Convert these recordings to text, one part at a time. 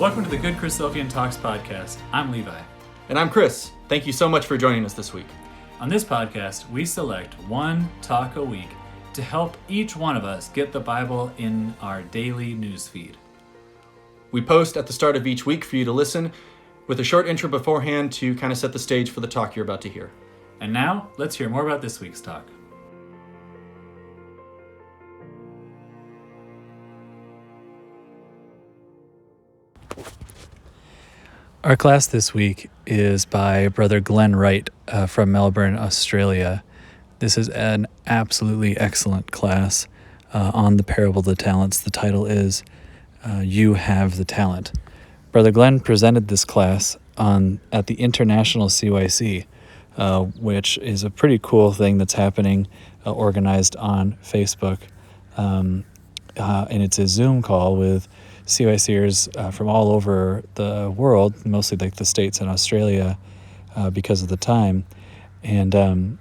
Welcome to the GoodChristadelphianTalks podcast. I'm Levi. And I'm Chris. Thank you so much for joining us this week. On this podcast, we select one talk a week to help each one of us get the Bible in our daily news feed. We post at the start of each week for you to listen with a short intro beforehand to kind of set the stage for the talk you're about to hear. And now, let's hear more about this week's talk. Our class this week is by Brother Glen Wright from Melbourne, Australia. This is an absolutely excellent class on the parable of the talents. The title is You Have the Talent. Brother Glen presented this class at the International CYC, which is a pretty cool thing that's happening, organized on Facebook. And it's a Zoom call with CYCers from all over the world, mostly like the States and Australia, because of the time. And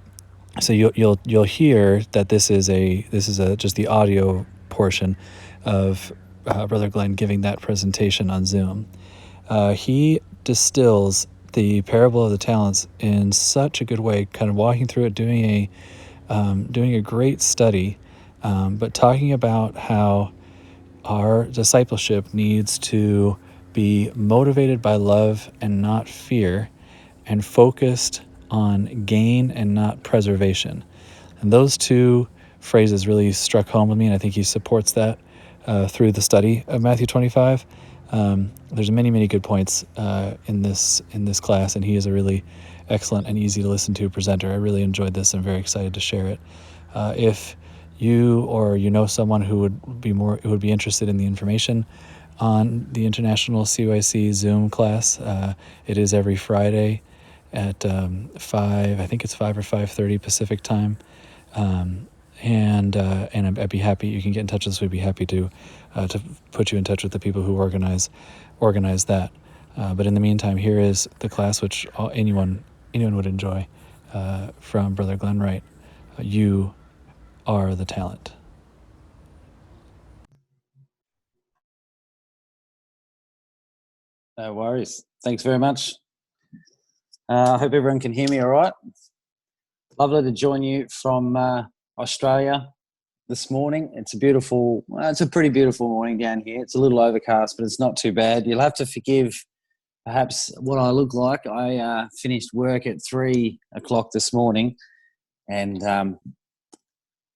so you'll hear that this is just the audio portion of Brother Glen giving that presentation on Zoom. He distills the parable of the talents in such a good way, kind of walking through it, doing a great study, but talking about how our discipleship needs to be motivated by love and not fear, and focused on gain and not preservation. And those two phrases really struck home with me, and I think he supports that through the study of Matthew 25. There's many good points in this class, and he is a really excellent and easy to listen to presenter. I really enjoyed this and very excited to share it. If you or you know someone who would be interested in the information on the International CYC Zoom class, it is every Friday at 5. I think it's 5 or 5:30 Pacific time. And I'd be happy. You can get in touch with us. We'd be happy to put you in touch with the people who organize that. But in the meantime, here is the class which anyone would enjoy from Brother Glen Wright. You are the talent. No worries. Thanks very much. I hope everyone can hear me all right. Lovely to join you from Australia this morning. It's a pretty beautiful morning down here. It's a little overcast, but it's not too bad. You'll have to forgive perhaps what I look like. I finished work at 3 o'clock this morning, and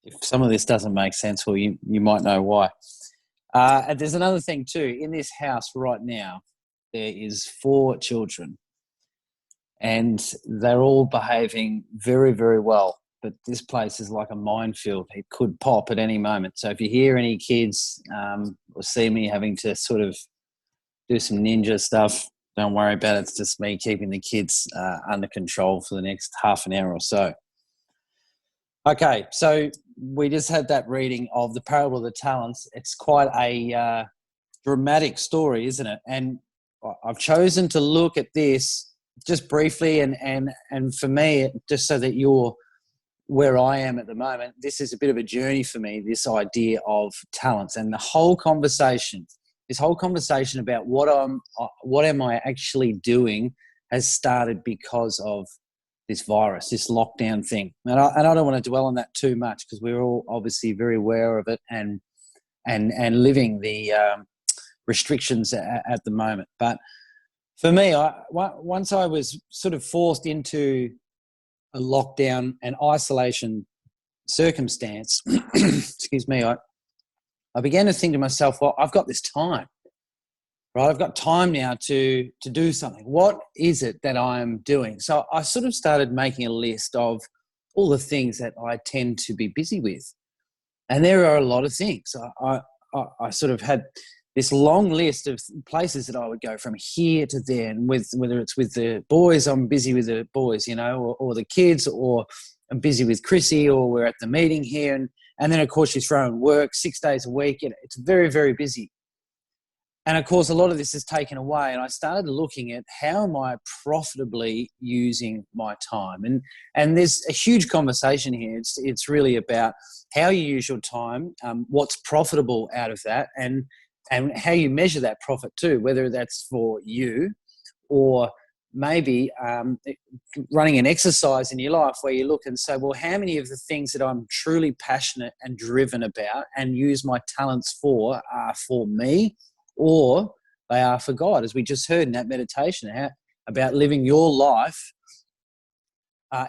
if some of this doesn't make sense, well, you might know why. And there's another thing too. In this house right now, there is 4 children, and they're all behaving very, very well. But this place is like a minefield. It could pop at any moment. So if you hear any kids or see me having to sort of do some ninja stuff, don't worry about it. It's just me keeping the kids under control for the next half an hour or so. Okay, so we just had that reading of the parable of the talents. It's quite a dramatic story, isn't it? And I've chosen to look at this just briefly, and for me, just so that you're where I am at the moment, this is a bit of a journey for me, this idea of talents. And this whole conversation about what am I actually doing has started because of this virus, this lockdown thing. And I don't want to dwell on that too much, because we're all obviously very aware of it and living the restrictions at the moment. But for me, once I was sort of forced into a lockdown and isolation circumstance, excuse me, I began to think to myself, well, I've got this time, right? I've got time now to do something. What is it that I'm doing? So I sort of started making a list of all the things that I tend to be busy with. And there are a lot of things. I sort of had this long list of places that I would go from here to there, and whether it's with the boys, I'm busy with the boys, or the kids, or I'm busy with Chrissy, or we're at the meeting here. And then, of course, you throw in work 6 days a week. It's very, very busy. And, of course, a lot of this is taken away. And I started looking at how am I profitably using my time? And there's a huge conversation here. It's really about how you use your time, what's profitable out of that, and and how you measure that profit too, whether that's for you or maybe running an exercise in your life where you look and say, well, how many of the things that I'm truly passionate and driven about and use my talents for are for me, or they are for God, as we just heard in that meditation about living your life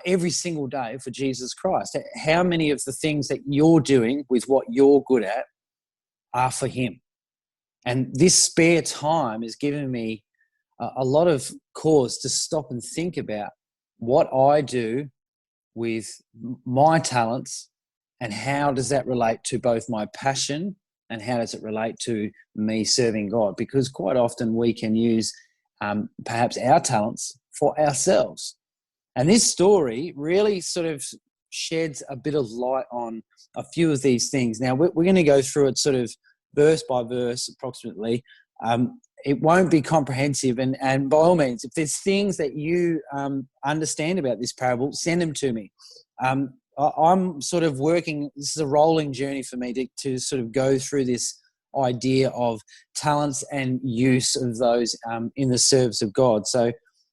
every single day for Jesus Christ. How many of the things that you're doing with what you're good at are for Him? And this spare time is giving me a lot of cause to stop and think about what I do with my talents and how does that relate to both my passion and how does it relate to me serving God? Because quite often we can use perhaps our talents for ourselves. And this story really sort of sheds a bit of light on a few of these things. Now, we're going to go through it sort of verse by verse approximately. It won't be comprehensive, and by all means, if there's things that you understand about this parable, send them to me. I'm sort of working, this is a rolling journey for me to sort of go through this idea of talents and use of those in the service of God. So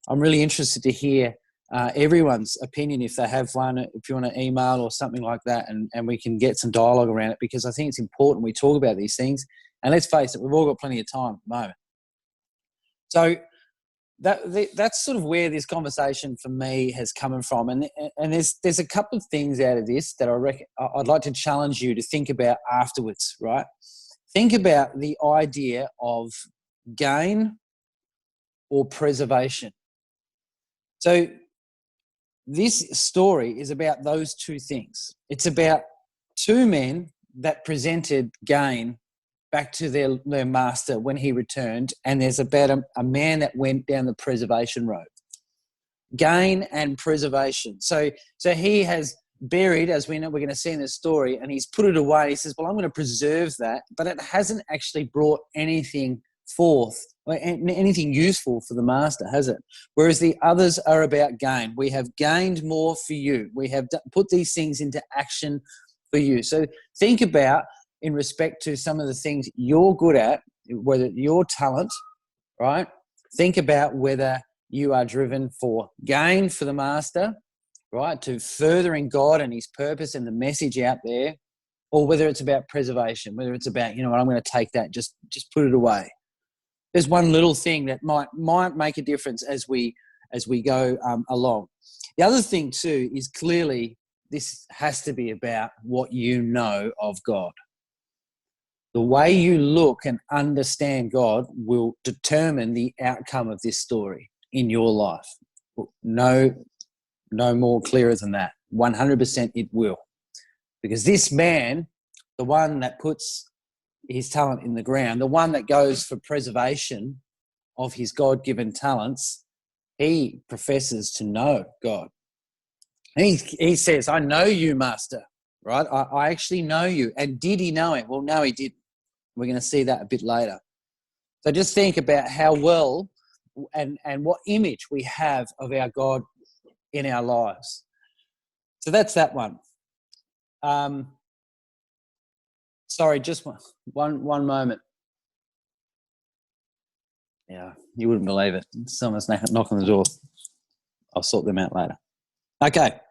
I'm really interested to hear everyone's opinion if they have one, if you want to email or something like that, and we can get some dialogue around it, because I think it's important we talk about these things. And let's face it, we've all got plenty of time at the moment. So that's sort of where this conversation for me has come from. And there's a couple of things out of this that I'd like to challenge you to think about afterwards, right? Think about the idea of gain or preservation. So this story is about those two things. It's about two men that presented gain back to their master when he returned, and there's about a man that went down the preservation road. Gain and preservation. So he has buried, as we know, we're going to see in this story, and he's put it away. He says, well, I'm going to preserve that, but it hasn't actually brought anything forth, anything useful for the master, has it? Whereas the others are about gain. We have gained more for you. We have put these things into action for you. So think about, in respect to some of the things you're good at, whether your talent, right? Think about whether you are driven for gain for the master, right? To furthering God and His purpose and the message out there, or whether it's about preservation, whether it's about, you know what, I'm going to take that, just put it away. There's one little thing that might make a difference as we go along. The other thing too is clearly this has to be about what you know of God. The way you look and understand God will determine the outcome of this story in your life. No more clearer than that. 100% it will. Because this man, the one that puts his talent in the ground, the one that goes for preservation of his God-given talents, he professes to know God. He says, I know you, Master, right? I actually know you. And did he know him? Well, no, he didn't. We're going to see that a bit later. So just think about how well and what image we have of our God in our lives. So that's that one. Sorry, just one moment. Yeah, you wouldn't believe it. Someone's knocking on the door. I'll sort them out later. Okay.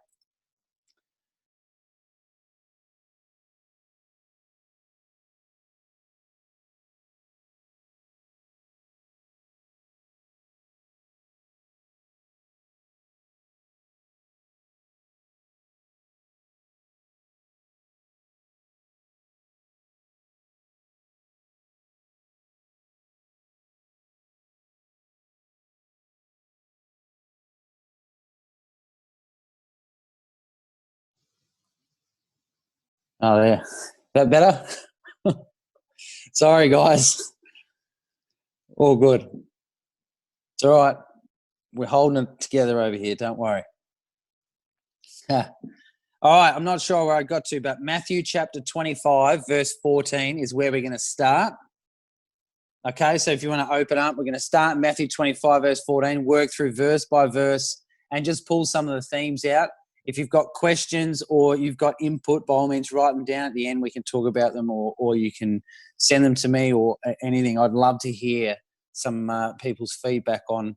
Oh, yeah. That better? Sorry, guys. All good. It's all right. We're holding it together over here. Don't worry. All right. I'm not sure where I got to, but Matthew chapter 25, verse 14 is where we're going to start. Okay. So if you want to open up, we're going to start Matthew 25, verse 14, work through verse by verse and just pull some of the themes out. if you've got questions or you've got input, by all means, write them down at the end. We can talk about them, or you can send them to me or anything. I'd love to hear some people's feedback on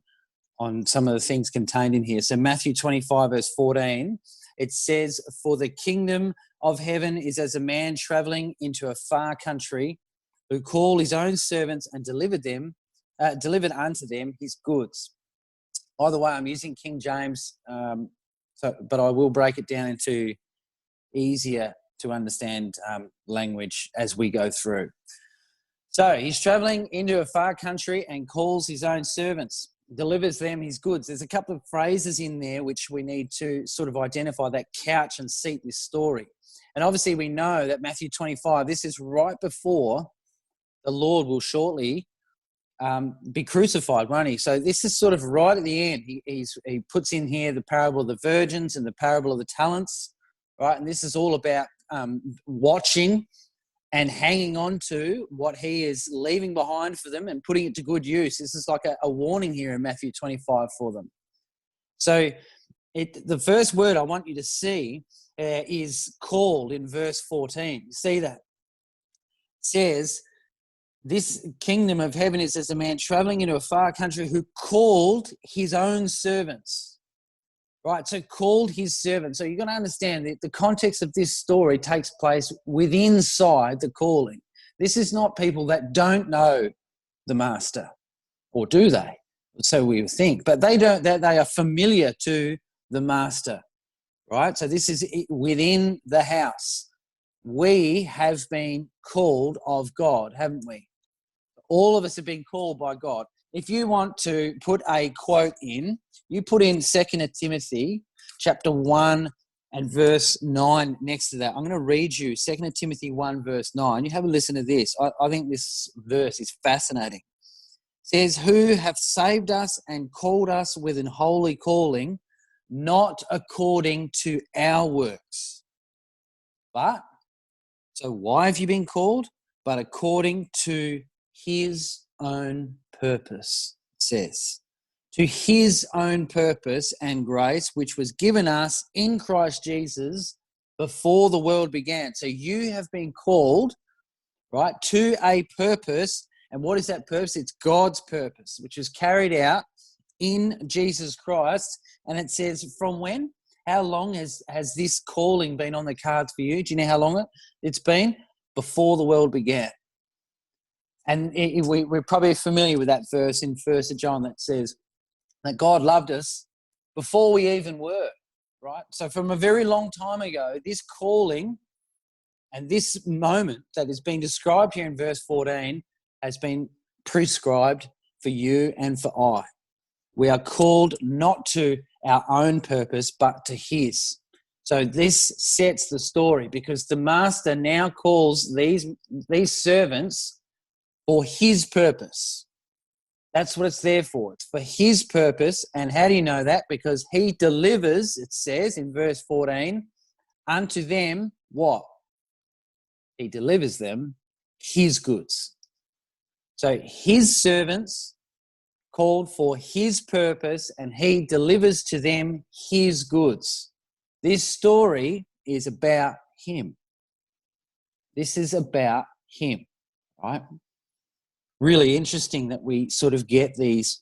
some of the things contained in here. So Matthew 25, verse 14, it says, "For the kingdom of heaven is as a man traveling into a far country, who called his own servants and delivered unto them his goods." By the way, I'm using King James, but I will break it down into easier to understand language as we go through. So he's traveling into a far country and calls his own servants, delivers them his goods. There's a couple of phrases in there which we need to sort of identify that couch and seat this story. And obviously we know that Matthew 25, this is right before the Lord will shortly be crucified, won't he? So this is sort of right at the end. He puts in here the parable of the virgins and the parable of the talents, right? And this is all about watching and hanging on to what he is leaving behind for them and putting it to good use. This is like a warning here in Matthew 25 for them. So the first word I want you to see is called in verse 14. You see that? It says, "This kingdom of heaven is as a man traveling into a far country who called his own servants." Right, so called his servants. So you've got to understand that the context of this story takes place inside the calling. This is not people that don't know the master, or do they? So we would think, but they don't. They are familiar to the master, right? So this is within the house. We have been called of God, haven't we? All of us have been called by God. If you want to put a quote in, you put in 2 Timothy chapter 1 and verse 9 next to that. I'm going to read you 2 Timothy 1 verse 9. You have a listen to this. I think this verse is fascinating. It says, "Who hath saved us and called us with an holy calling, not according to our works." But, so why have you been called? But according to his own purpose, it says. To his own purpose and grace, which was given us in Christ Jesus before the world began. So you have been called, right, to a purpose. And what is that purpose? It's God's purpose, which is carried out in Jesus Christ. And it says, from when? How long has this calling been on the cards for you? Do you know how long it's been? Before the world began. And we're probably familiar with that verse in 1 John that says that God loved us before we even were, right? So from a very long time ago, this calling and this moment that is being described here in verse 14 has been prescribed for you and for I. We are called not to our own purpose, but to his. So this sets the story, because the master now calls these servants for his purpose. That's what it's there for. It's for his purpose. And how do you know that? Because he delivers, it says in verse 14, unto them what? He delivers them his goods. So his servants called for his purpose, and he delivers to them his goods. This story is about him. This is about him, right? Really interesting that we sort of get these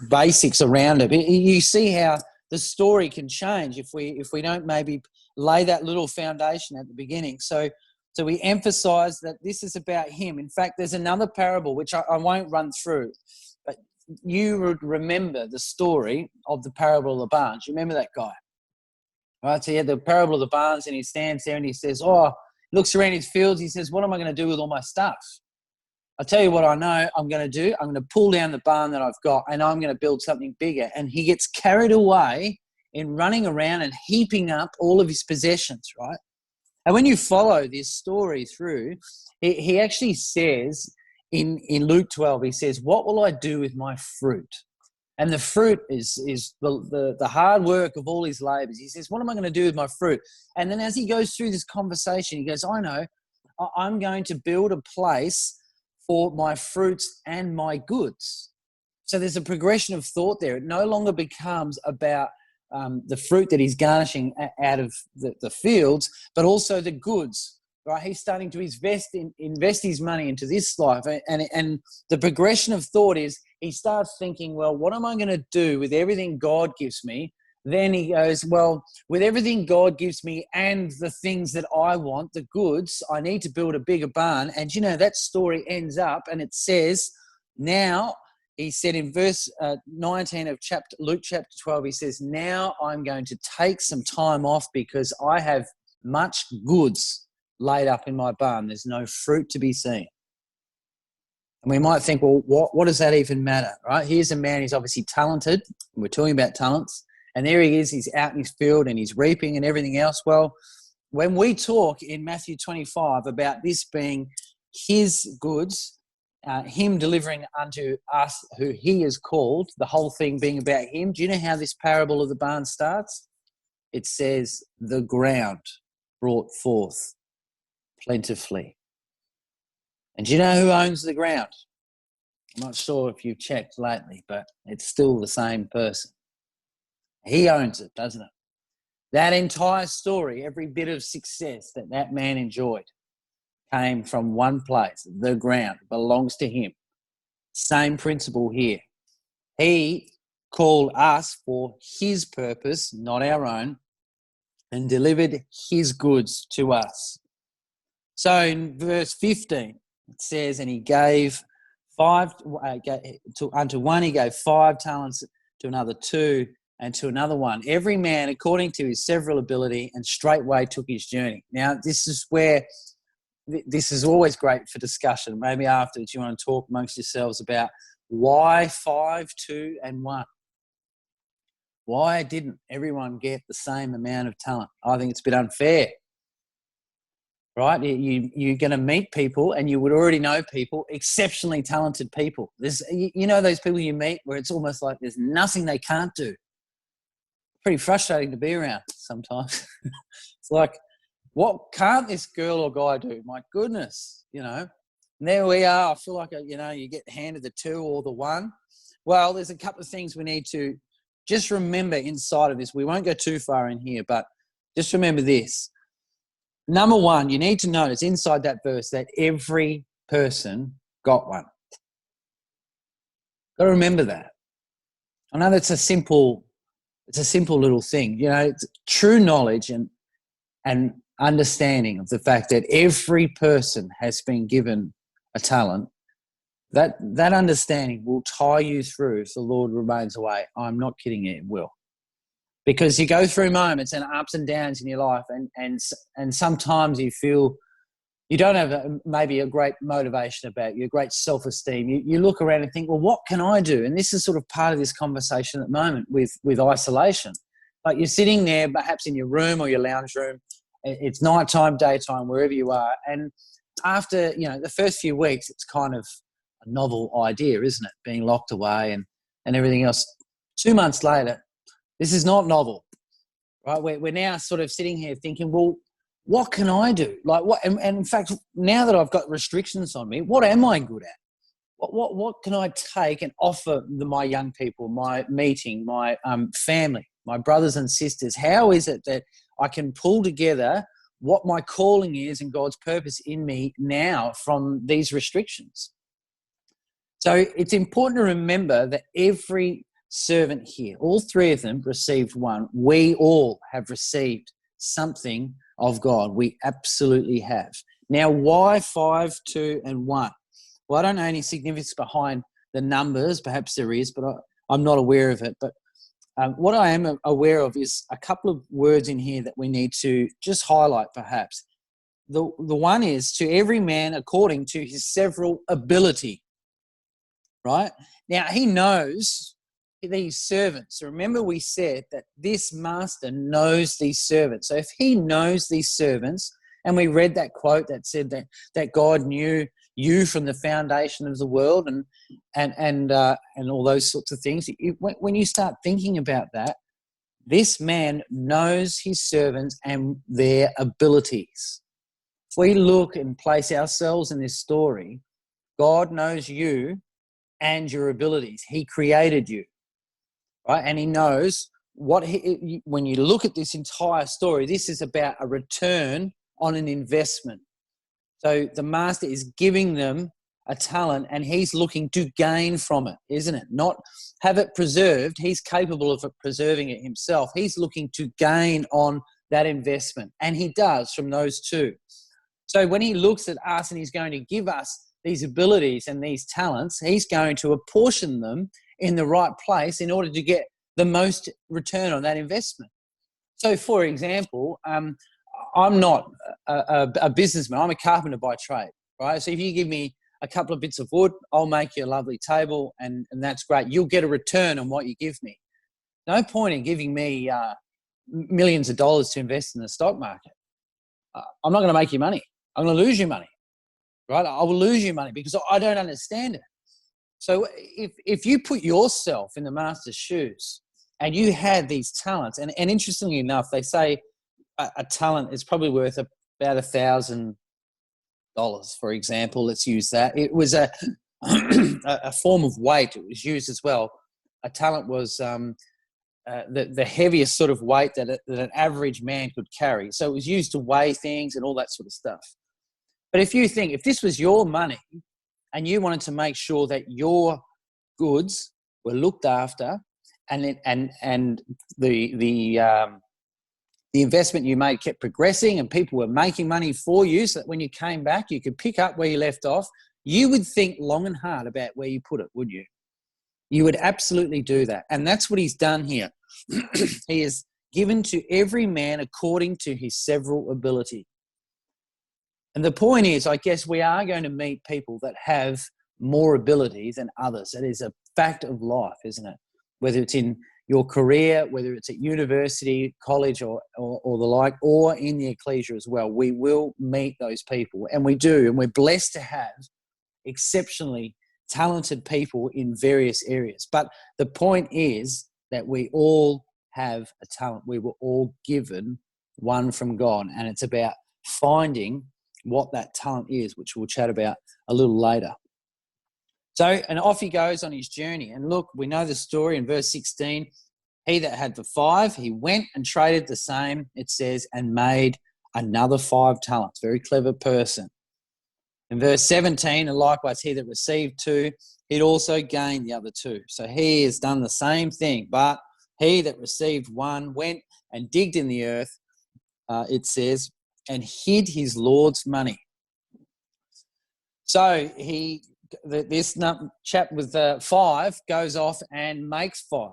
basics around it. You see how the story can change if we don't maybe lay that little foundation at the beginning. So we emphasize that this is about him. In fact, there's another parable which I won't run through, but you would remember the story of the parable of the barns. You remember that guy? Right, so he had the parable of the barns, and he stands there and he says, looks around his fields. He says, what am I going to do with all my stuff? I'll tell you what I know I'm going to do. I'm going to pull down the barn that I've got, and I'm going to build something bigger. And he gets carried away in running around and heaping up all of his possessions, right? And when you follow this story through, he actually says in Luke 12, he says, what will I do with my fruit? And the fruit is the hard work of all his labors. He says, what am I going to do with my fruit? And then as he goes through this conversation, he goes, I know, I'm going to build a place for my fruits and my goods. So there's a progression of thought there. It no longer becomes about the fruit that he's garnishing out of the fields, but also the goods. Right, he's starting to invest his money into this life, and the progression of thought is he starts thinking, well, what am I going to do with everything God gives me? Then he goes, well, with everything God gives me and the things that I want, the goods, I need to build a bigger barn. And that story ends up, and it says, now he said in verse 19 of Luke chapter 12, he says, now I'm going to take some time off because I have much goods laid up in my barn. There's no fruit to be seen. And we might think, well, what does that even matter, right? Here's a man, he's obviously talented. We're talking about talents. And there he is, he's out in his field and he's reaping and everything else. Well, when we talk in Matthew 25 about this being his goods, him delivering unto us who he is called, the whole thing being about him, do you know how this parable of the barn starts? It says, the ground brought forth plentifully. And do you know who owns the ground? I'm not sure if you've checked lately, but it's still the same person. He owns it, doesn't it? That entire story, every bit of success that man enjoyed came from one place. The ground belongs to him. Same principle here. He called us for his purpose, not our own, and delivered his goods to us. So in verse 15, it says, and he gave unto one he gave 5 talents, to another 2, and to another 1. Every man according to his several ability, and straightway took his journey. Now, this is where this is always great for discussion. Maybe afterwards you want to talk amongst yourselves about why 5, 2, and 1. Why didn't everyone get the same amount of talent? I think it's a bit unfair. Right? You're going to meet people, and you would already know people, exceptionally talented people. There's, those people you meet where it's almost like there's nothing they can't do. Pretty frustrating to be around sometimes. It's like, what can't this girl or guy do? My goodness, And there we are. I feel like, you get handed the 2 or the 1. Well, there's a couple of things we need to just remember inside of this. We won't go too far in here, but just remember this. Number 1, you need to notice inside that verse that every person got one. Got to remember that. I know that's a simple little thing. It's true knowledge and understanding of the fact that every person has been given a talent. That understanding will tie you through if the Lord remains away. I'm not kidding you, it will. Because you go through moments and ups and downs in your life, and sometimes you feel you don't have maybe a great motivation about you, a great self-esteem. You look around and think, well, what can I do? And this is sort of part of this conversation at the moment with isolation. Like you're sitting there perhaps in your room or your lounge room. It's nighttime, daytime, wherever you are. And after, the first few weeks, it's kind of a novel idea, isn't it? Being locked away and everything else. 2 months later, this is not novel, right? We're now sort of sitting here thinking, well, what can I do? Like what? And in fact, now that I've got restrictions on me, what am I good at? What can I take and offer my young people, my meeting, my family, my brothers and sisters? How is it that I can pull together what my calling is and God's purpose in me now from these restrictions? So it's important to remember that every servant here, all 3 of them received one. We all have received something of God. We absolutely have. Now, why 5, 2, and 1? Well, I don't know any significance behind the numbers. Perhaps there is, but I'm not aware of it. But what I am aware of is a couple of words in here that we need to just highlight perhaps. The one is to every man according to his several ability, right? Now, he knows these servants. So remember we said that this master knows these servants. So if he knows these servants, and we read that quote that said that God knew you from the foundation of the world and all those sorts of things. When you start thinking about that, this man knows his servants and their abilities. If we look and place ourselves in this story, God knows you and your abilities. He created you, right? And he knows when you look at this entire story, this is about a return on an investment. So the master is giving them a talent and he's looking to gain from it, isn't it? Not have it preserved. He's capable of preserving it himself. He's looking to gain on that investment, and he does from those two. So when he looks at us and he's going to give us these abilities and these talents, he's going to apportion them in the right place in order to get the most return on that investment. So, for example, I'm not a businessman. I'm a carpenter by trade, right? So if you give me a couple of bits of wood, I'll make you a lovely table, and that's great. You'll get a return on what you give me. No point in giving me millions of dollars to invest in the stock market. I'm not going to make you money. I'm going to lose you money, right? I will lose you money because I don't understand it. So if you put yourself in the master's shoes and you had these talents, and interestingly enough, they say a talent is probably worth about $1,000, for example. Let's use that. It was a form of weight. It was used as well. A talent was the heaviest sort of weight that an average man could carry. So it was used to weigh things and all that sort of stuff. But if you think, if this was your money and you wanted to make sure that your goods were looked after and the investment you made kept progressing and people were making money for you so that when you came back, you could pick up where you left off, you would think long and hard about where you put it, wouldn't you? You would absolutely do that. And that's what he's done here. He has given to every man according to his several ability. And the point is, I guess we are going to meet people that have more ability than others. It is a fact of life, isn't it? Whether it's in your career, whether it's at university, college, or the like, or in the ecclesia as well, we will meet those people. And we do. And we're blessed to have exceptionally talented people in various areas. But the point is that we all have a talent. We were all given one from God. And it's about finding what that talent is, which we'll chat about a little later. So, and off he goes on his journey. And look, we know the story in verse 16. He that had the 5, he went and traded the same, it says, and made another 5 talents. Very clever person. In verse 17, and likewise he that received 2, he'd also gained the other 2. So he has done the same thing. But he that received 1 went and digged in the earth, it says, and hid his Lord's money. So this chap with 5 goes off and makes 5,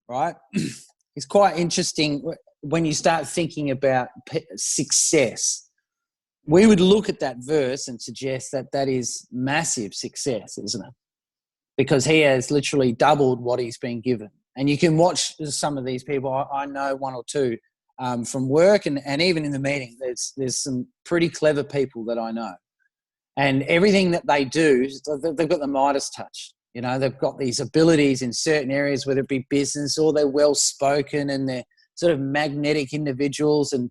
right? It's quite interesting when you start thinking about success. We would look at that verse and suggest that that is massive success, isn't it? Because he has literally doubled what he's been given. And you can watch some of these people. I know 1 or 2 from work and even in the meeting. There's some pretty clever people that I know. And everything that they do, they've got the Midas touch. You know, they've got these abilities in certain areas, whether it be business or they're well-spoken and they're sort of magnetic individuals and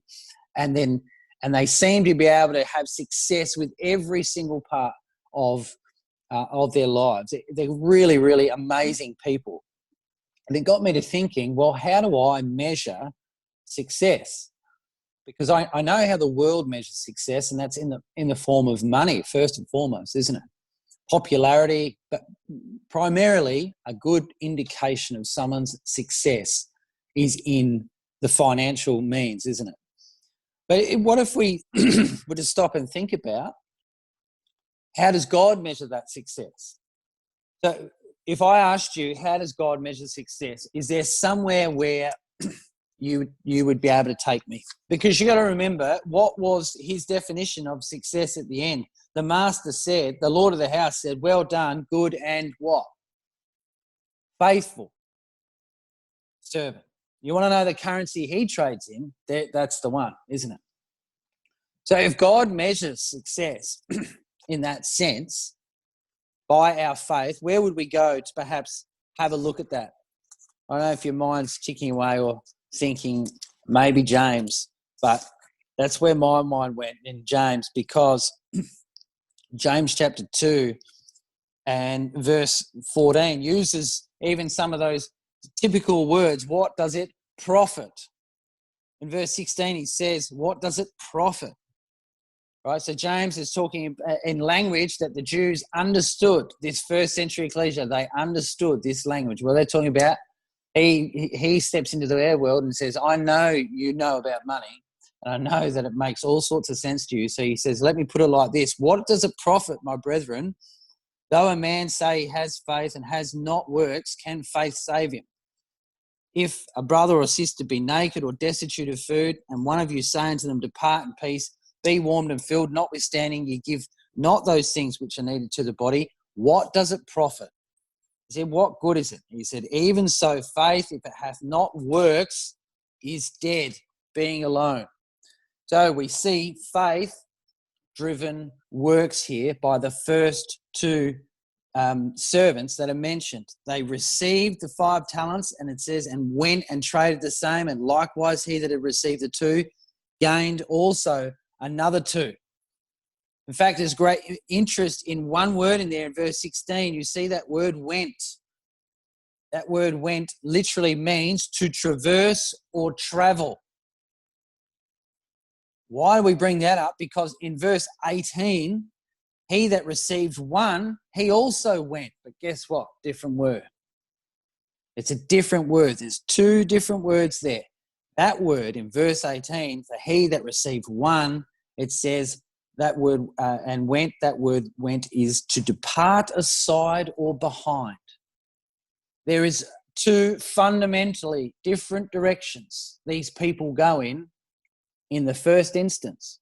they seem to be able to have success with every single part of their lives. They're really, really amazing people. And it got me to thinking, well, how do I measure success? Because I know how the world measures success, and that's in the form of money, first and foremost, isn't it? Popularity, but primarily a good indication of someone's success is in the financial means, isn't it? But what if we were to stop and think about how does God measure that success? So if I asked you, how does God measure success? Is there somewhere where you would be able to take me? Because you got to remember, what was his definition of success at the end? The master said, the Lord of the house said, well done, good and what? Faithful servant. You want to know the currency he trades in? That's the one, isn't it? So if God measures success in that sense by our faith, where would we go to perhaps have a look at that? I don't know if your mind's ticking away or thinking maybe James, but that's where my mind went in James, because James chapter 2 and verse 14 uses even some of those typical words. What does it profit? In verse 16, he says, what does it profit? Right, so James is talking in language that the Jews understood. This first century ecclesia, they understood this language. What they're talking about, he steps into their world and says, I know you know about money, and I know that it makes all sorts of sense to you. So he says, let me put it like this. What does it profit, my brethren, though a man say he has faith and has not works, can faith save him? If a brother or sister be naked or destitute of food, and one of you say unto them, depart in peace, be warmed and filled, notwithstanding ye give not those things which are needed to the body, what does it profit? He said, what good is it? He said, even so faith, if it hath not works, is dead, being alone. So we see faith-driven works here by the first two servants that are mentioned. They received the 5 talents, and it says, and went and traded the same, and likewise he that had received the 2 gained also another 2. In fact, there's great interest in one word in there in verse 16. You see that word went. That word went literally means to traverse or travel. Why do we bring that up? Because in verse 18, he that received 1, he also went. But guess what? Different word. It's a different word. There's 2 different words there. That word in verse 18, for he that received 1, it says that word and went, that word went is to depart aside or behind. There is 2 fundamentally different directions these people go in the first instance.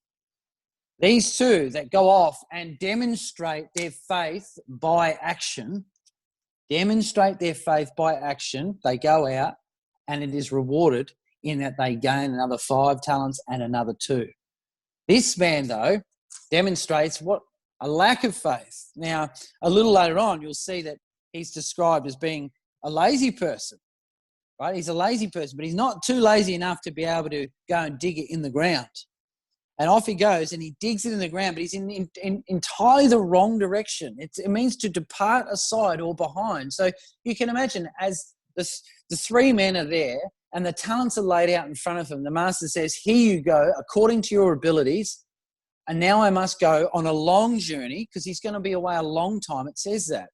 These 2 that go off and demonstrate their faith by action, they go out and it is rewarded in that they gain another 5 talents and another 2. This man, though, demonstrates what? A lack of faith. Now, a little later on, you'll see that he's described as being a lazy person, right? He's a lazy person, but he's not too lazy enough to be able to go and dig it in the ground. And off he goes, and he digs it in the ground, but he's in entirely the wrong direction. It means to depart aside or behind. So you can imagine as the 3 men are there, and the talents are laid out in front of him. The master says, here you go, according to your abilities. And now I must go on a long journey, because he's going to be away a long time. It says that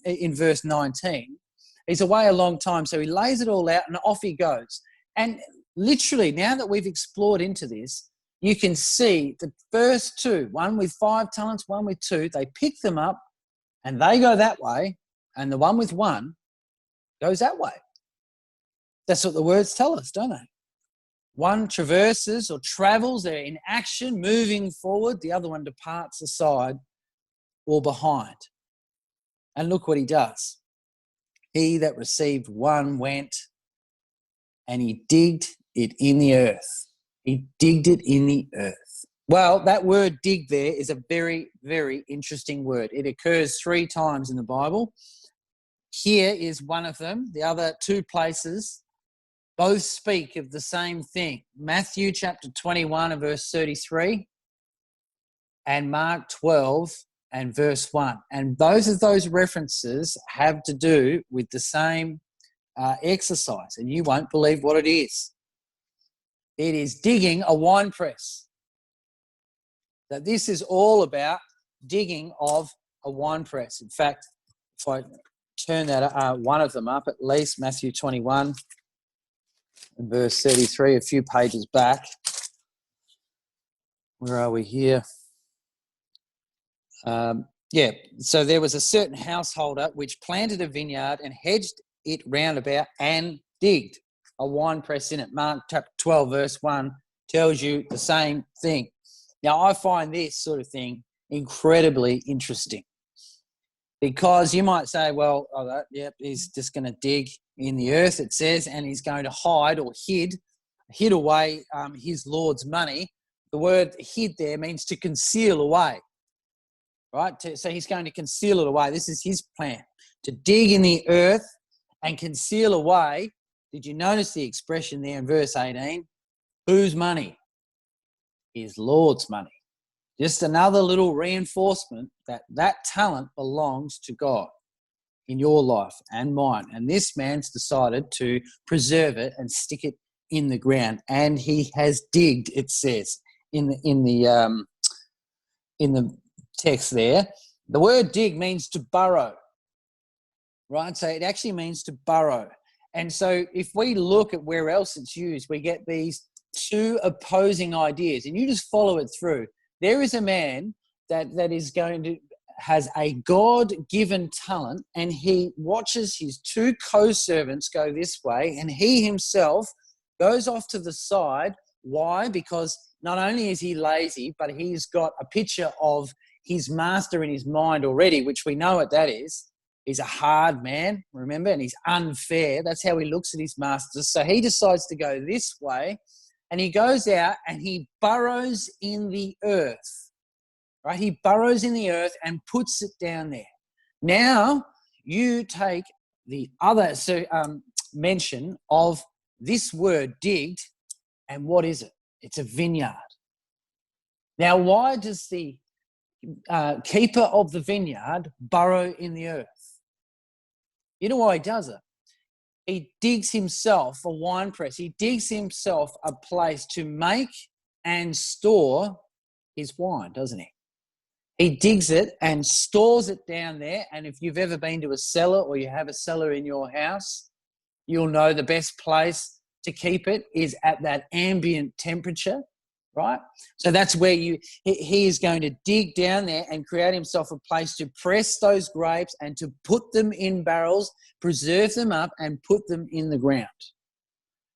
in verse 19. He's away a long time. So he lays it all out and off he goes. And literally, now that we've explored into this, you can see the first 2, one with 5 talents, one with 2, they pick them up and they go that way. And the one with 1 goes that way. That's what the words tell us, don't they? One traverses or travels, they're in action, moving forward. The other one departs aside or behind. And look what he does. He that received 1 went and he digged it in the earth. He digged it in the earth. Well, that word dig there is a very, very interesting word. It occurs 3 times in the Bible. Here is one of them. The other 2 places both speak of the same thing. Matthew chapter 21 and verse 33 and Mark 12 and verse 1. And both of those references have to do with the same exercise, and you won't believe what it is. It is digging a wine press. That this is all about digging of a wine press. In fact, if I turn that one of them up, at least Matthew 21 and verse 33, a few pages back. Where are we here? So there was a certain householder which planted a vineyard and hedged it round about and digged a wine press in it. Mark chapter 12 verse 1 tells you the same thing. Now, I find this sort of thing incredibly interesting, because you might say, well, he's just going to dig in the earth, it says, and he's going to hide or hid away his Lord's money. The word hid there means to conceal away, right? So he's going to conceal it away. This is his plan, to dig in the earth and conceal away. Did you notice the expression there in verse 18? Whose money? His Lord's money. Just another little reinforcement that talent belongs to God. in your life and mine. And this man's decided to preserve it and stick it in the ground. And he has digged, it says, in the text there. The word dig means to burrow, right? So it actually means to burrow. And so if we look at where else it's used, we get these two opposing ideas, and you just follow it through. There is a man that has a God-given talent, and he watches his two co-servants go this way, and he himself goes off to the side. Why? Because not only is he lazy, but he's got a picture of his master in his mind already, which we know what that is. He's a hard man, remember, and he's unfair. That's how he looks at his master. So he decides to go this way, and he goes out and he burrows in the earth, right? He burrows in the earth and puts it down there. Now, you take the other mention of this word digged, and what is it? It's a vineyard. Now, why does the keeper of the vineyard burrow in the earth? You know why he does it? He digs himself a wine press. He digs himself a place to make and store his wine, doesn't he? He digs it and stores it down there. And if you've ever been to a cellar, or you have a cellar in your house, you'll know the best place to keep it is at that ambient temperature, right? So that's where he is going to dig down there and create himself a place to press those grapes and to put them in barrels, preserve them up, and put them in the ground.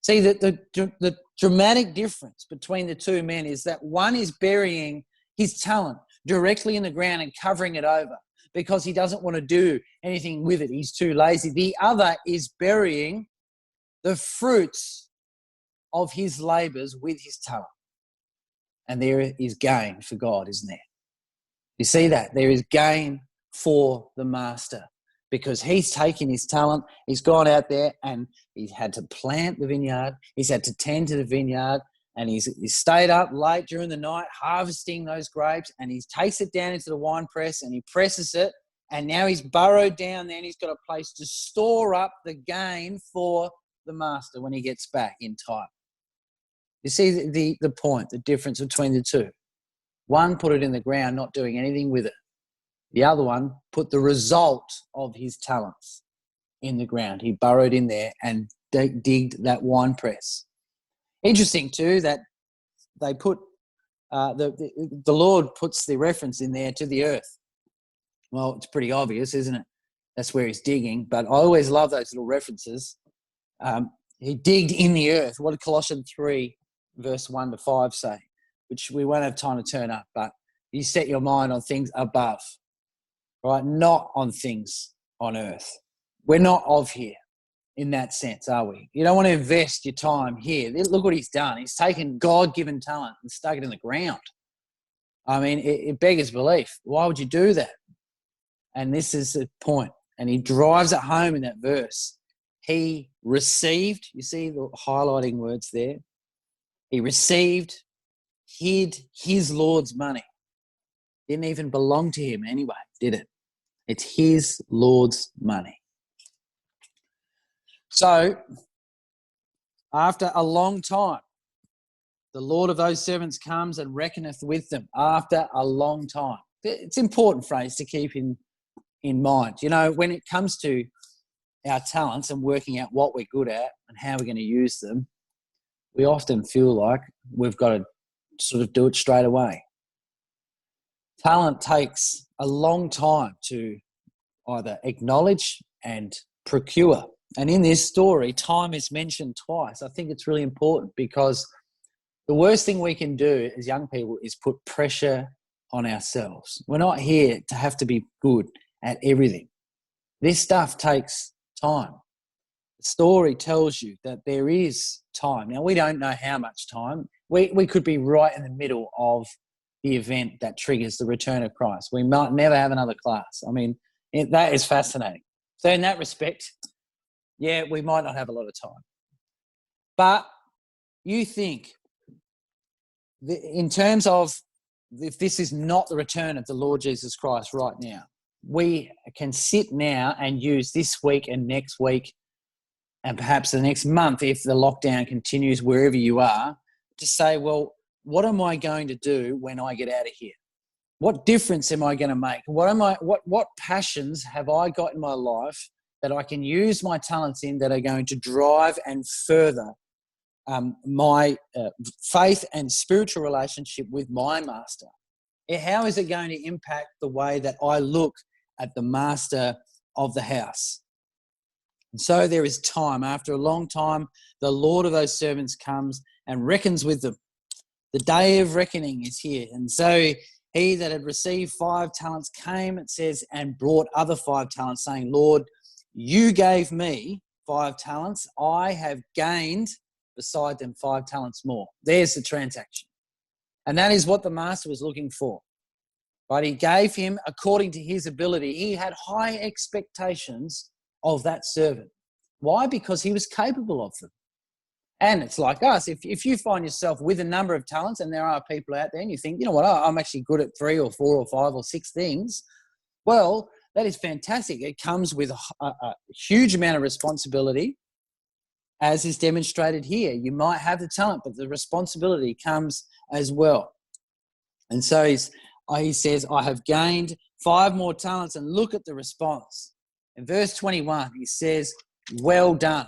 See, the dramatic difference between the two men is that one is burying his talent directly in the ground and covering it over because he doesn't want to do anything with it. He's too lazy. The other is burying the fruits of his labours with his talent. And there is gain for God, isn't there? You see that? There is gain for the master because he's taken his talent, he's gone out there and he's had to plant the vineyard, he's had to tend to the vineyard, and he's stayed up late during the night harvesting those grapes, and he takes it down into the wine press and he presses it, and now he's burrowed down there and he's got a place to store up the gain for the master when he gets back in time. You see the point, the difference between the two. One put it in the ground, not doing anything with it. The other one put the result of his talents in the ground. He burrowed in there and digged that wine press. Interesting too that they put the Lord puts the reference in there to the earth. Well, it's pretty obvious, isn't it? That's where he's digging. But I always love those little references. He digged in the earth. What did Colossians 3, verse 1 to 5 say? Which we won't have time to turn up, but you set your mind on things above, right? Not on things on earth. We're not of here in that sense, are we? You don't want to invest your time here. Look what he's done. He's taken God-given talent and stuck it in the ground. I mean, it beggars belief. Why would you do that? And this is the point. And he drives it home in that verse. He received, you see the highlighting words there. He received, hid his Lord's money. Didn't even belong to him anyway, did it? It's his Lord's money. So, after a long time, the Lord of those servants comes and reckoneth with them after a long time. It's an important phrase to keep in mind. You know, when it comes to our talents and working out what we're good at and how we're going to use them, we often feel like we've got to sort of do it straight away. Talent takes a long time to either acknowledge and procure. And in this story, time is mentioned twice. I think it's really important because the worst thing we can do as young people is put pressure on ourselves. We're not here to have to be good at everything. This stuff takes time. The story tells you that there is time. Now, we don't know how much time. We could be right in the middle of the event that triggers the return of Christ. We might never have another class. I mean, that is fascinating. So in that respect, yeah, we might not have a lot of time. But you think, in terms of if this is not the return of the Lord Jesus Christ right now, we can sit now and use this week and next week and perhaps the next month, if the lockdown continues wherever you are, to say, well, what am I going to do when I get out of here? What difference am I going to make? What passions have I got in my life that I can use my talents in that are going to drive and further my faith and spiritual relationship with my master? How is it going to impact the way that I look at the master of the house? And so there is time. After a long time, the Lord of those servants comes and reckons with them. The day of reckoning is here. And so he that had received 5 talents came, it says, and brought other 5 talents, saying, Lord, you gave me 5 talents. I have gained beside them 5 talents more. There's the transaction. And that is what the master was looking for. But he gave him according to his ability. He had high expectations of that servant. Why? Because he was capable of them. And it's like us. If you find yourself with a number of talents, and there are people out there, and you think, you know what, I'm actually good at 3 or 4 or 5 or 6 things, well, that is fantastic. It comes with a huge amount of responsibility, as is demonstrated here. You might have the talent, but the responsibility comes as well. And so he says, I have gained 5 more talents, and look at the response. In verse 21, he says, well done.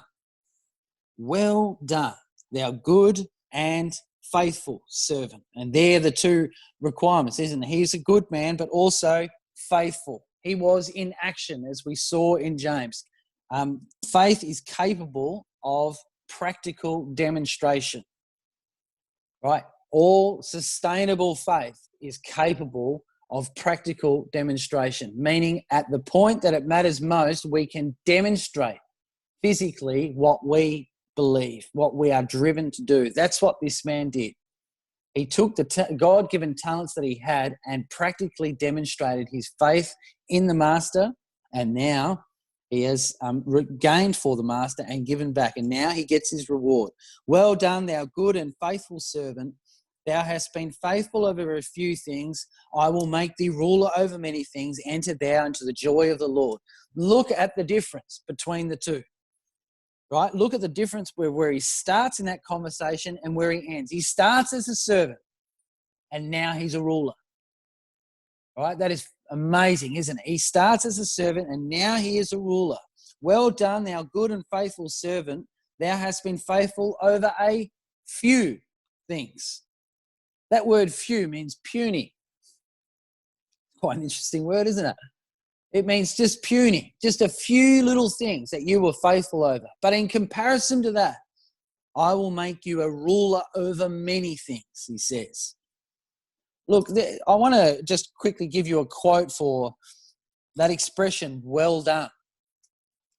Well done, thou good and faithful servant. And they're the 2 requirements, isn't it? He's a good man, but also faithful. He was in action, as we saw in James. Faith is capable of practical demonstration, right? All sustainable faith is capable of practical demonstration, meaning at the point that it matters most, we can demonstrate physically what we believe, what we are driven to do. That's what this man did. He took the God-given talents that he had and practically demonstrated his faith in the master, and now he has gained for the master and given back, and now he gets his reward. Well done, thou good and faithful servant. Thou hast been faithful over a few things. I will make thee ruler over many things. Enter thou into the joy of the Lord. Look at the difference between the 2. Right? Look at the difference where he starts in that conversation and where he ends. He starts as a servant, and now he's a ruler. Right? That is amazing, isn't it? He starts as a servant, and now he is a ruler. Well done, thou good and faithful servant. Thou hast been faithful over a few things. That word few means puny. Quite an interesting word, isn't it? It means just puny, just a few little things that you were faithful over. But in comparison to that, I will make you a ruler over many things, he says. Look, I want to just quickly give you a quote for that expression, well done.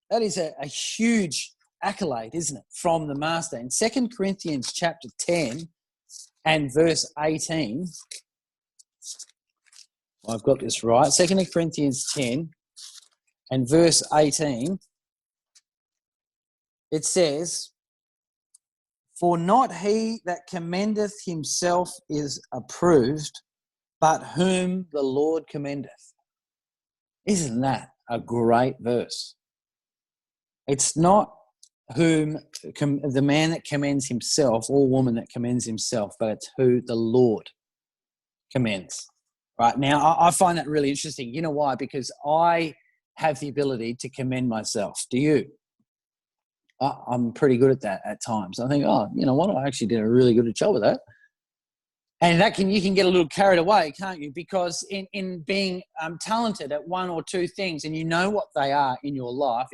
That is a huge accolade, isn't it, from the master. In 2 Corinthians chapter 10 and verse 18, I've got this right, 2 Corinthians 10 and verse 18, it says, for not he that commendeth himself is approved, but whom the Lord commendeth. Isn't that a great verse? It's not whom the man that commends himself or woman that commends himself, but it's who the Lord commends. Right now, I find that really interesting. You know why? Because I have the ability to commend myself. Do you? I'm pretty good at that at times. I think, oh, you know what? I actually did a really good job of that. And you can get a little carried away, can't you? Because in being talented at 1 or 2 things, and you know what they are in your life,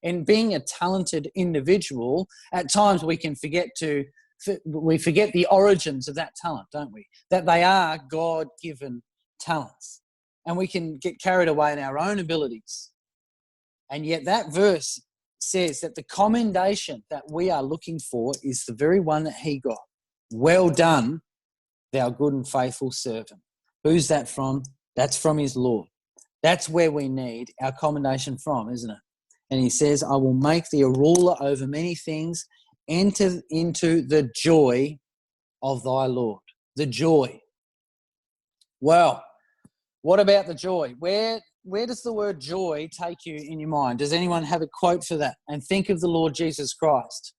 in being a talented individual, at times we forget the origins of that talent, don't we? That they are God-given talents. And we can get carried away in our own abilities. And yet that verse says that the commendation that we are looking for is the very one that he got. Well done, thou good and faithful servant. Who's that from? That's from his Lord. That's where we need our commendation from, isn't it? And he says, I will make thee a ruler over many things. Enter into the joy of thy Lord. The joy. Well, what about the joy? Where where does the word joy take you in your mind? Does anyone have a quote for that? And think of the Lord Jesus Christ.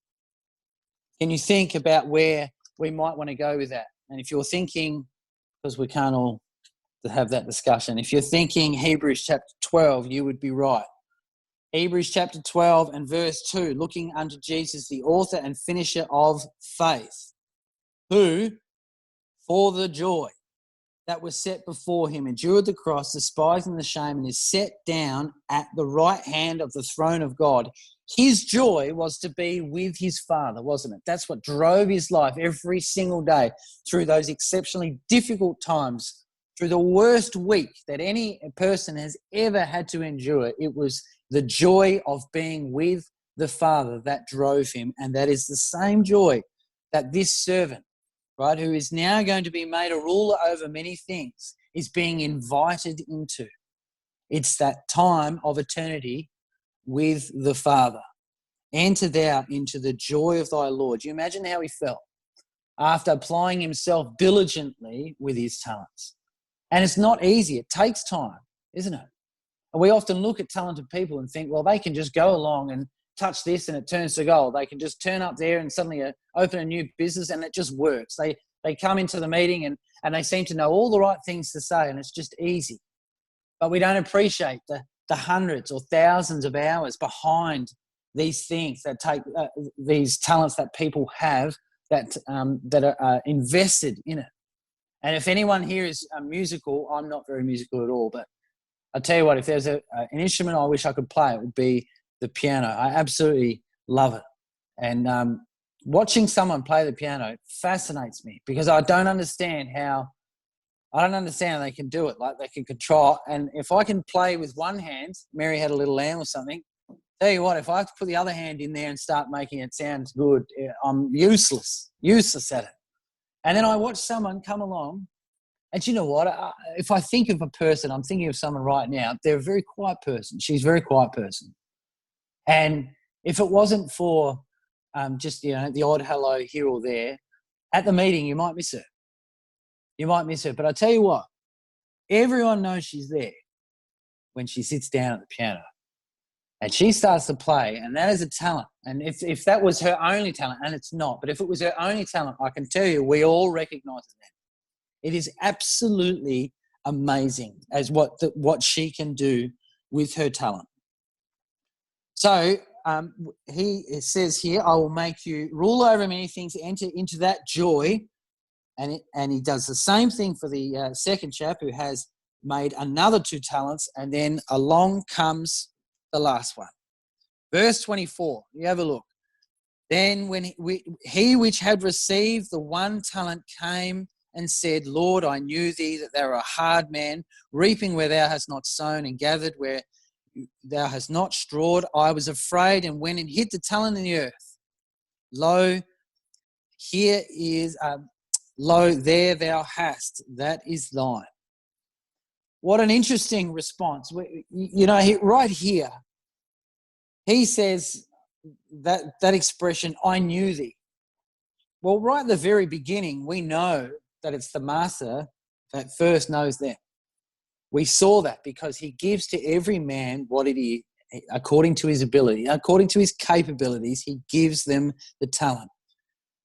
Can you think about where we might want to go with that? And if you're thinking, because we can't all have that discussion, if you're thinking Hebrews chapter 12, you would be right. Hebrews chapter 12 and verse 2, looking unto Jesus, the author and finisher of faith, who, for the joy that was set before him, endured the cross, despising the shame, and is set down at the right hand of the throne of God. His joy was to be with his Father, wasn't it? That's what drove his life every single day through those exceptionally difficult times, through the worst week that any person has ever had to endure. It was the joy of being with the Father that drove him, and that is the same joy that this servant, right, who is now going to be made a ruler over many things, is being invited into. It's that time of eternity with the Father. Enter thou into the joy of thy Lord. Do you imagine how he felt after applying himself diligently with his talents? And it's not easy. It takes time, isn't it? And we often look at talented people and think, well, they can just go along and touch this and it turns to gold. They can just turn up there and suddenly open a new business and it just works. They come into the meeting and they seem to know all the right things to say and it's just easy. But we don't appreciate the hundreds or thousands of hours behind these things that take these talents that people have that are invested in it. And if anyone here is musical, I'm not very musical at all, but I'll tell you what, if there's an instrument I wish I could play, it would be the piano. I absolutely love it. And watching someone play the piano fascinates me because I don't understand how they can do it. Like they can control. And if I can play with one hand, Mary Had a Little Lamb or something, tell you what, if I have to put the other hand in there and start making it sound good, I'm useless at it. And then I watch someone come along, and you know what? If I think of a person, I'm thinking of someone right now, they're a very quiet person. She's a very quiet person. And if it wasn't for just, the odd hello here or there, at the meeting, you might miss her. You might miss her. But I tell you what, everyone knows she's there when she sits down at the piano. And she starts to play, and that is a talent. And if that was her only talent, and it's not, but if it was her only talent, I can tell you we all recognise it. It is absolutely amazing as what she can do with her talent. So he says here, I will make you rule over many things, enter into that joy. And he does the same thing for the second chap who has made another 2 talents, and then along comes the last one. Verse 24, you have a look. Then when he which had received the 1 talent came and said, Lord, I knew thee that thou art a hard man, reaping where thou hast not sown and gathered where thou hast not strawed. I was afraid and went and hid the talent in the earth. Lo, here is, there thou hast, that is thine. What an interesting response. Right here, he says that expression, I knew thee. Well, right at the very beginning, we know that it's the master that first knows them. We saw that because he gives to every man what it is, according to his ability, according to his capabilities, he gives them the talent.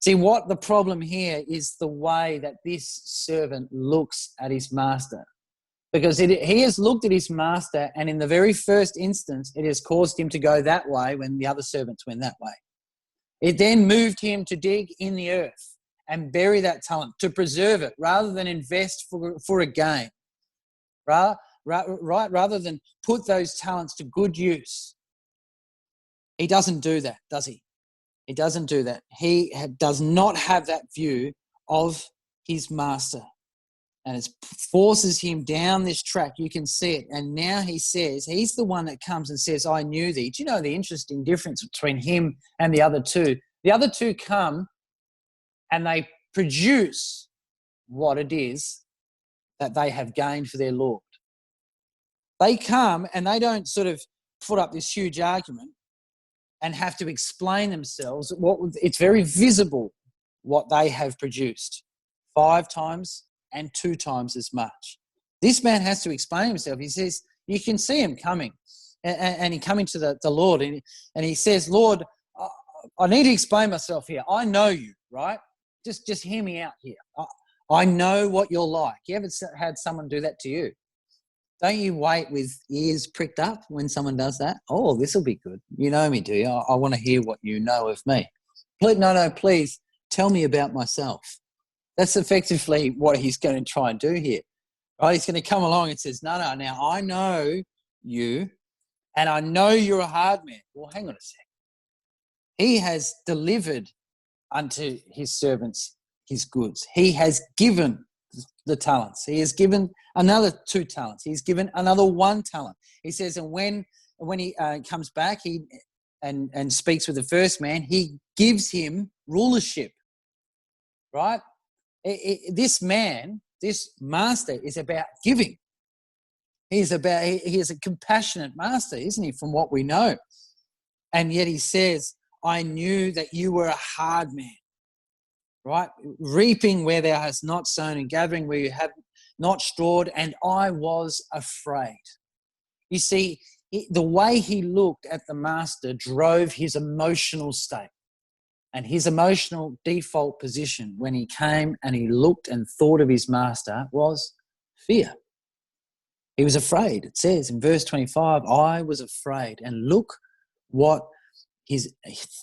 See, what the problem here is the way that this servant looks at his master. Because he has looked at his master, and in the very first instance, it has caused him to go that way when the other servants went that way. It then moved him to dig in the earth and bury that talent, to preserve it, rather than invest for a gain. Rather than put those talents to good use. He doesn't do that, does he? He doesn't do that. He does not have that view of his master. And it forces him down this track. You can see it. And now he says, he's the one that comes and says, I knew thee. Do you know the interesting difference between him and the other 2? The other 2 come and they produce what it is that they have gained for their Lord. They come and they don't sort of put up this huge argument and have to explain themselves. It's very visible what they have produced. 5 times and 2 times as much. This man has to explain himself. He says, you can see him coming, and he coming to the Lord, and he says, Lord, I need to explain myself here. I know you, right? Just hear me out here. I know what you're like. You ever had someone do that to you? Don't you wait with ears pricked up when someone does that? Oh, this will be good. You know me, do you? I want to hear what you know of me. Please tell me about myself. That's effectively what he's going to try and do here. Right? He's going to come along and says, no, now I know you, and I know you're a hard man. Well, hang on a sec. He has delivered unto his servants his goods. He has given the talents. He has given another 2 talents. He's given another 1 talent. He says, and when he comes back, and speaks with the first man, he gives him rulership. Right? This master is about giving. He is a compassionate master, isn't he? From what we know, and yet he says, "I knew that you were a hard man." Right? Reaping where thou hast not sown and gathering where you have not strawed, and I was afraid. You see, the way he looked at the master drove his emotional state, and his emotional default position when he came and he looked and thought of his master was fear. He was afraid. It says in verse 25, I was afraid. And look what his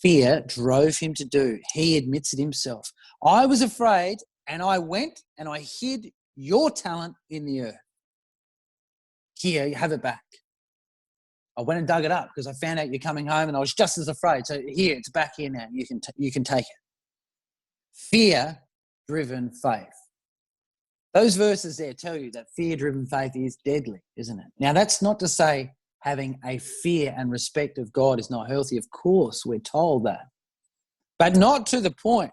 fear drove him to do. He admits it himself. I was afraid, and I went and I hid your talent in the earth. Here, you have it back. I went and dug it up because I found out you're coming home, and I was just as afraid. So here, it's back here now. You can take it. Fear-driven faith. Those verses there tell you that fear-driven faith is deadly, isn't it? Now, that's not to say having a fear and respect of God is not healthy. Of course, we're told that. But not to the point.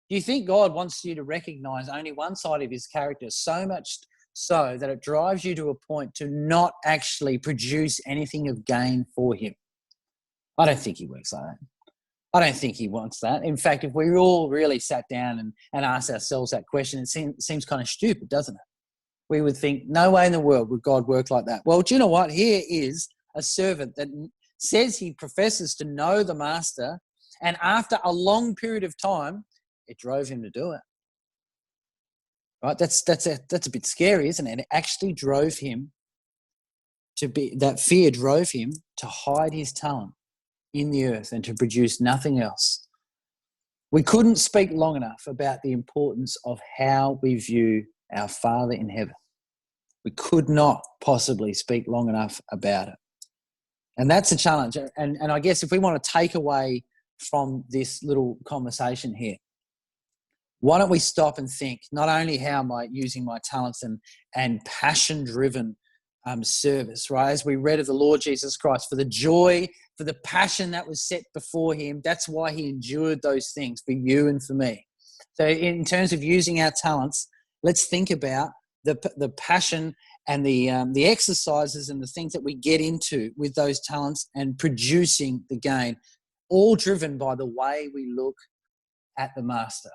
Do you think God wants you to recognize only one side of his character so much so that it drives you to a point to not actually produce anything of gain for him? I don't think he works like that. I don't think he wants that. In fact, if we all really sat down and asked ourselves that question, it seems kind of stupid, doesn't it? We would think, no way in the world would God work like that. Well, do you know what? Here is a servant that says he professes to know the master, and after a long period of time, it drove him to do it. Right? That's a bit scary, isn't it? It actually drove him that fear drove him to hide his talent in the earth and to produce nothing else. We couldn't speak long enough about the importance of how we view our Father in heaven. We could not possibly speak long enough about it. And that's a challenge. And I guess if we want to take away from this little conversation here, why don't we stop and think, not only how am I using my talents and passion-driven service, right? As we read of the Lord Jesus Christ, for the joy, for the passion that was set before him, that's why he endured those things for you and for me. So in terms of using our talents, let's think about the passion and the exercises and the things that we get into with those talents and producing the gain, all driven by the way we look at the Master.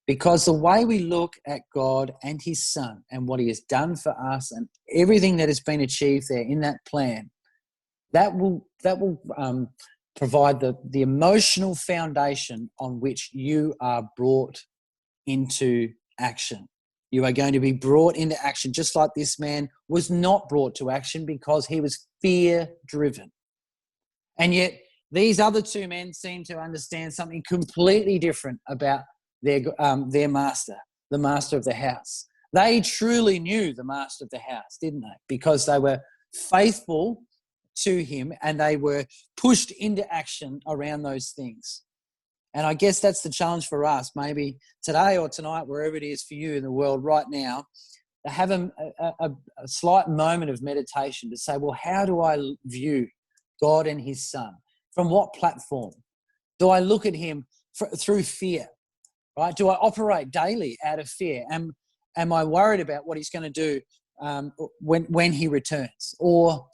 Because the way we look at God and his Son and what he has done for us and everything that has been achieved there in that plan, that will provide the emotional foundation on which you are brought into action. You are going to be brought into action, just like this man was not brought to action because he was fear-driven. And yet these other 2 men seem to understand something completely different about their master, the master of the house. They truly knew the master of the house, didn't they? Because they were faithful to him and they were pushed into action around those things. And I guess that's the challenge for us, maybe today or tonight, wherever it is for you in the world right now, to have a slight moment of meditation to say, well, how do I view God and his Son? From what platform? Do I look at him through fear? Right? Do I operate daily out of fear? Am I worried about what he's going to do when he returns? Or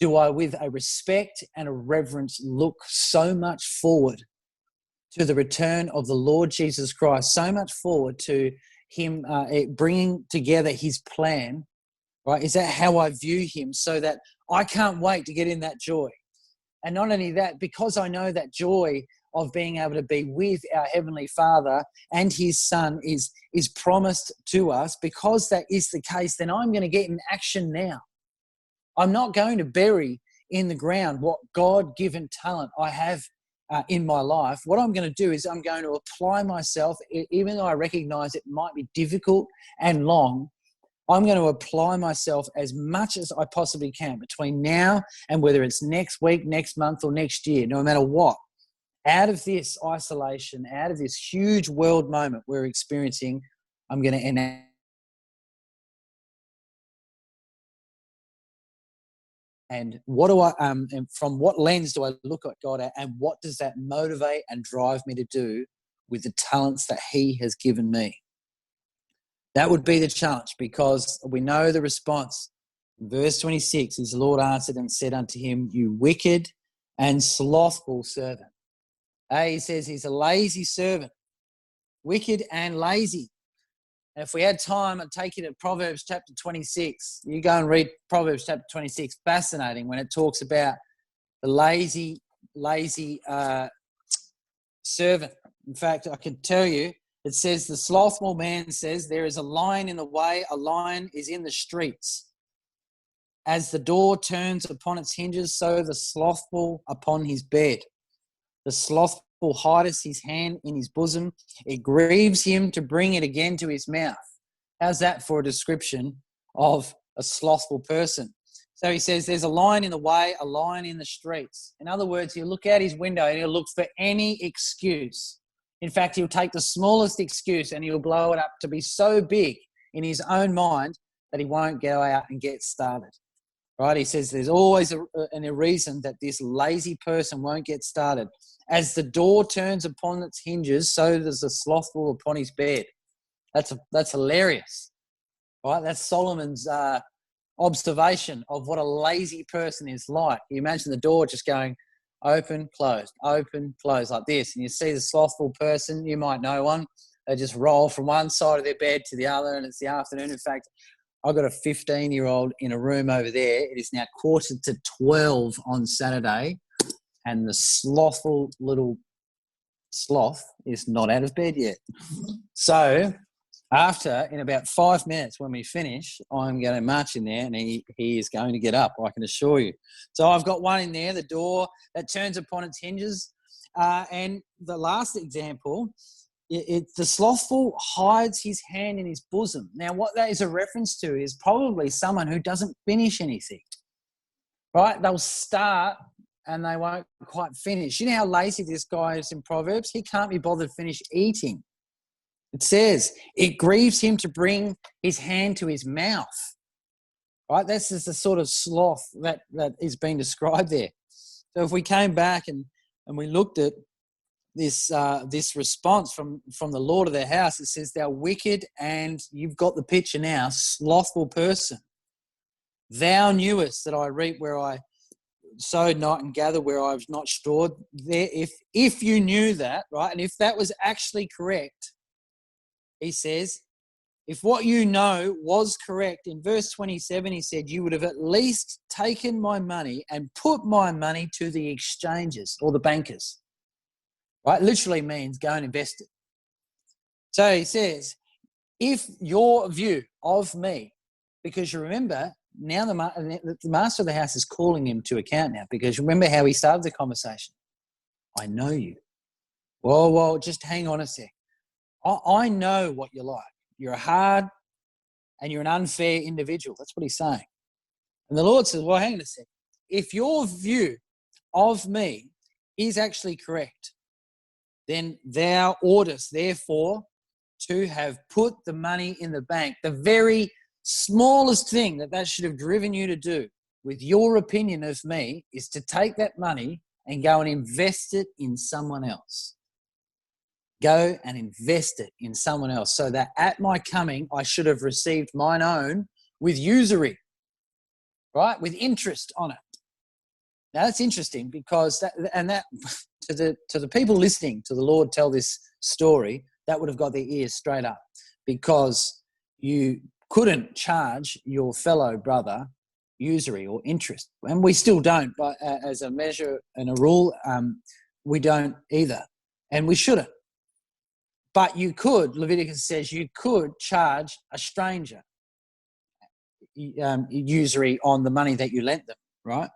do I, with a respect and a reverence, look so much forward to the return of the Lord Jesus Christ, so much forward to him bringing together his plan right? Is that how I view him, so that I can't wait to get in that joy? And not only that, because I know that joy of being able to be with our Heavenly Father and his Son is promised to us, because that is the case, then I'm going to get in action now. I'm not going to bury in the ground what God-given talent I have in my life. What I'm going to do is I'm going to apply myself, even though I recognize it might be difficult and long. I'm going to apply myself as much as I possibly can between now and whether it's next week, next month, or next year, no matter what. Out of this isolation, out of this huge world moment we're experiencing, I'm going to enact. And what do I, and from what lens do I look at God at, and what does that motivate and drive me to do with the talents that he has given me? That would be the challenge, because we know the response. Verse 26, his Lord answered and said unto him, you wicked and slothful servant. He says he's a lazy servant, wicked and lazy. And if we had time, I'd take you to Proverbs chapter 26. You go and read Proverbs chapter 26. Fascinating when it talks about the lazy servant. In fact, I can tell you, it says the slothful man says, there is a lion in the way, a lion is in the streets. As the door turns upon its hinges, so the slothful upon his bed. The slothful hideth his hand in his bosom. It grieves him to bring it again to his mouth. How's that for a description of a slothful person? So he says there's a lion in the way, a lion in the streets. In other words, he'll look out his window and he'll look for any excuse. In fact, he'll take the smallest excuse and he'll blow it up to be so big in his own mind that he won't go out and get started. Right? He says there's always a reason that this lazy person won't get started. As the door turns upon its hinges, so does the slothful upon his bed. That's hilarious. Right? That's Solomon's observation of what a lazy person is like. You imagine the door just going open, closed, like this. And you see the slothful person, you might know one, they just roll from one side of their bed to the other, and it's the afternoon. In fact, I've got a 15-year-old in a room over there. It is now 11:45 on Saturday, and the slothful little sloth is not out of bed yet. So in about 5 minutes when we finish, I'm going to march in there and he is going to get up, I can assure you. So I've got one in there, the door that turns upon its hinges. And the last example, the slothful hides his hand in his bosom. Now, what that is a reference to is probably someone who doesn't finish anything, right? They'll start and they won't quite finish. You know how lazy this guy is in Proverbs? He can't be bothered to finish eating. It says, it grieves him to bring his hand to his mouth, right? That's just the sort of sloth that is being described there. So if we came back and we looked at this response from the Lord of the house, it says, thou wicked, and you've got the picture now, slothful person. Thou knewest that I reap where I sowed not and gather where I was not stored. There, if you knew that, right, and if that was actually correct, he says, if what you know was correct, in verse 27, he said, you would have at least taken my money and put my money to the exchanges or the bankers. Right? Literally means go and invest it. So he says, if your view of me, because you remember, now the master of the house is calling him to account now, because remember how he started the conversation. I know you. Well, just hang on a sec. I know what you're like. You're hard and you're an unfair individual. That's what he's saying. And the Lord says, well, hang on a sec. If your view of me is actually correct, then thou oughtest, therefore, to have put the money in the bank. The very smallest thing that should have driven you to do with your opinion of me is to take that money and go and invest it in someone else. Go and invest it in someone else, so that at my coming, I should have received mine own with usury, right? With interest on it. Now that's interesting, because that to the people listening to the Lord tell this story, that would have got their ears straight up, because you couldn't charge your fellow brother usury or interest. And we still don't, but as a measure and a rule, we don't either. And we shouldn't. But you could, Leviticus says, you could charge a stranger usury on the money that you lent them, right?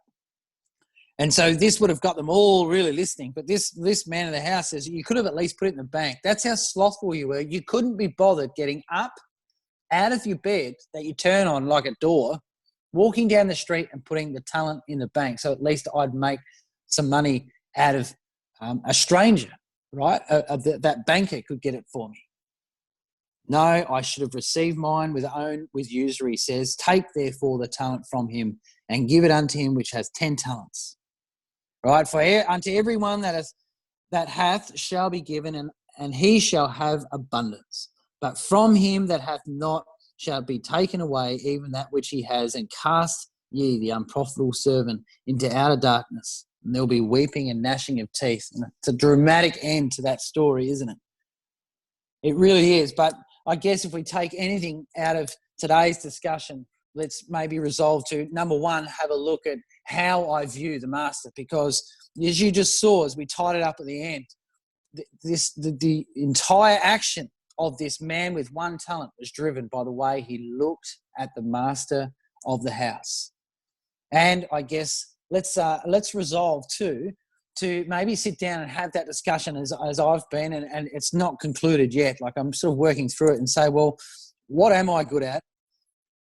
And so this would have got them all really listening. But this man of the house says you could have at least put it in the bank. That's how slothful you were. You couldn't be bothered getting up out of your bed that you turn on like a door, walking down the street and putting the talent in the bank. So at least I'd make some money out of a stranger, right? That banker could get it for me. No, I should have received mine with usury, he says. Take therefore the talent from him and give it unto him which has 10 talents. Right? For unto everyone that hath shall be given, and he shall have abundance. But from him that hath not shall be taken away even that which he has, and cast ye the unprofitable servant into outer darkness. And there'll be weeping and gnashing of teeth. And it's a dramatic end to that story, isn't it? It really is. But I guess if we take anything out of today's discussion, let's maybe resolve to, number one, have a look at how I view the master. Because as you just saw, as we tied it up at the end, the entire action of this man with one talent was driven by the way he looked at the master of the house. And I guess let's resolve to maybe sit down and have that discussion as I've been, and it's not concluded yet. Like, I'm sort of working through it and say, well, what am I good at?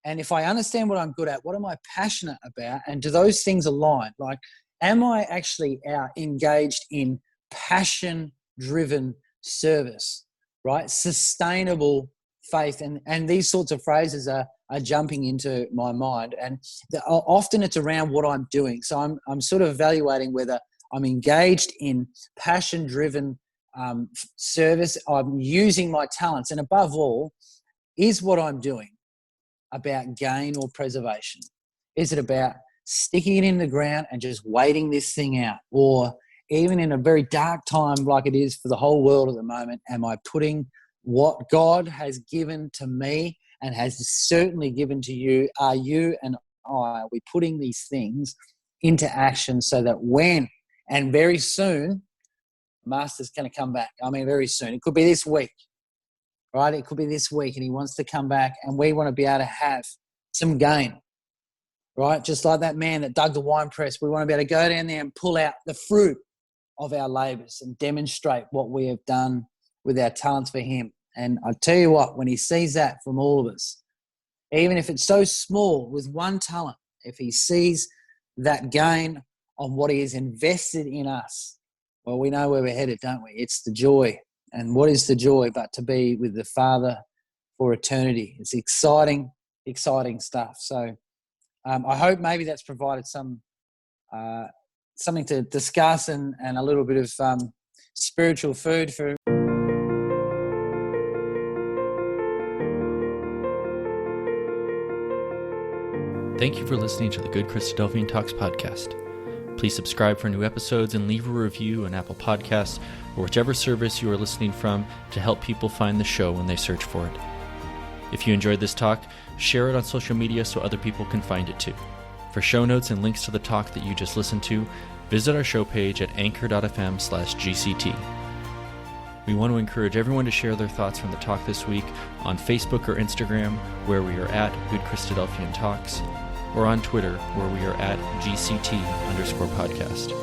And if I understand what I'm good at, what am I passionate about? And do those things align? Like, am I actually engaged in passion-driven service, right? Sustainable faith. And these sorts of phrases are jumping into my mind. And often it's around what I'm doing. So I'm sort of evaluating whether I'm engaged in passion-driven service. I'm using my talents. And above all, is what I'm doing about gain or preservation? Is it about sticking it in the ground and just waiting this thing out? Or even in a very dark time like it is for the whole world at the moment, am I putting what God has given to me and has certainly given to you, are you and I, are we putting these things into action so that when, and very soon, Master's going to come back. I mean, very soon. It could be this week, right? It could be this week, and he wants to come back, and we want to be able to have some gain, right? Just like that man that dug the wine press, we want to be able to go down there and pull out the fruit of our labours and demonstrate what we have done with our talents for him. And I tell you what, when he sees that from all of us, even if it's so small with one talent, if he sees that gain on what he has invested in us, well, we know where we're headed, don't we? It's the joy. And what is the joy but to be with the Father for eternity? It's exciting, exciting stuff. So I hope maybe that's provided something to discuss and a little bit of spiritual food for. Thank you for listening to the Good Christadelphian Talks podcast. Please subscribe for new episodes and leave a review on Apple Podcasts or whichever service you are listening from to help people find the show when they search for it. If you enjoyed this talk, share it on social media so other people can find it too. For show notes and links to the talk that you just listened to, visit our show page at anchor.fm/GCT. We want to encourage everyone to share their thoughts from the talk this week on Facebook or Instagram, where we are at GoodChristadelphianTalks, or on Twitter, where we are at GCT_podcast.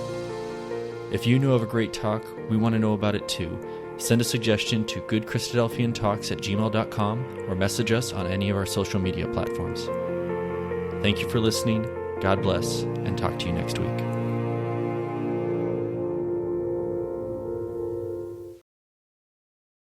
If you know of a great talk, we want to know about it too. Send a suggestion to goodchristadelphiantalks@gmail.com or message us on any of our social media platforms. Thank you for listening. God bless, and talk to you next week.